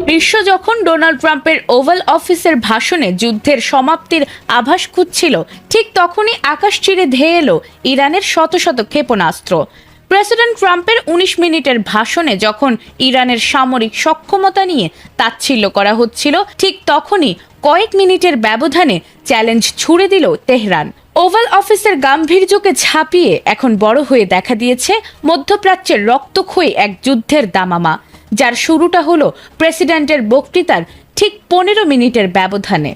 বিশ্ব যখন ডোনাল্ড ট্রাম্পের ওভাল অফিসের ভাষণে যুদ্ধের সমাপ্তির আভাস খুঁজছিল, ঠিক তখনই আকাশ চিরে ধেয়ে এলো ইরানের শত শত ক্ষেপণাস্ত্র। প্রেসিডেন্ট ট্রাম্পের ১৯ মিনিটের ভাষণে যখন ইরানের সামরিক সক্ষমতা নিয়ে তাচ্ছিল্য করা হচ্ছিল, ঠিক তখনই কয়েক মিনিটের ব্যবধানে চ্যালেঞ্জ ছুড়ে দিল তেহরান। ওভাল অফিসের গাম্ভীর্যকে ছাপিয়ে এখন বড় হয়ে দেখা দিয়েছে মধ্যপ্রাচ্যের রক্তক্ষয়ী এক যুদ্ধের দামামা, যার শুরুটা হলো প্রেসিডেন্টের বক্তৃতার ঠিক ১৫ মিনিটের ব্যবধানে।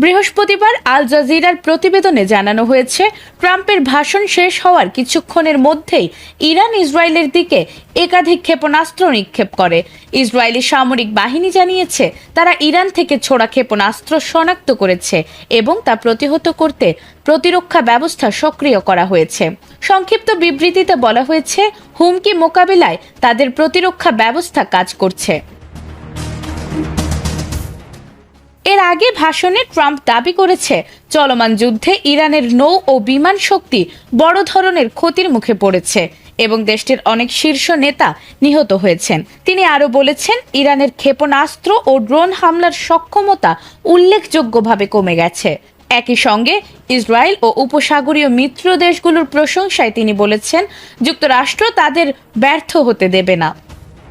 বৃহস্পতিবার আল জাজিরার প্রতিবেদনে জানানো হয়েছে, ট্রাম্পের ভাষণ শেষ হওয়ার কিছুক্ষণের মধ্যেই ইরান ইসরায়েলের দিকে একাধিক ক্ষেপণাস্ত্র নিক্ষেপ করে। ইসরায়েলি সামরিক বাহিনী জানিয়েছে তারা ইরান থেকে ছোড়া ক্ষেপণাস্ত্র শনাক্ত করেছে এবং তা প্রতিহত করতে প্রতিরক্ষা ব্যবস্থা সক্রিয় করা হয়েছে। সংক্ষিপ্ত বিবৃতিতে বলা হয়েছে, হুমকি মোকাবিলায় তাদের প্রতিরক্ষা ব্যবস্থা কাজ করছে। এর আগে ভাষণে ট্রাম্প দাবি করেছে, চলমান যুদ্ধে ইরানের নৌ ও বিমান শক্তি বড় ধরনের ক্ষতির মুখে পড়েছে এবং দেশটির অনেক শীর্ষ নেতা নিহত হয়েছেন। তিনি আরও বলেছেন, ইরানের ক্ষেপণাস্ত্র ও ড্রোন হামলার সক্ষমতা উল্লেখযোগ্যভাবে কমে গেছে। একই সঙ্গে ইসরায়েল ও উপসাগরীয় মিত্র দেশগুলোর প্রশংসায় তিনি বলেছেন, যুক্তরাষ্ট্র তাদের ব্যর্থ হতে দেবে না।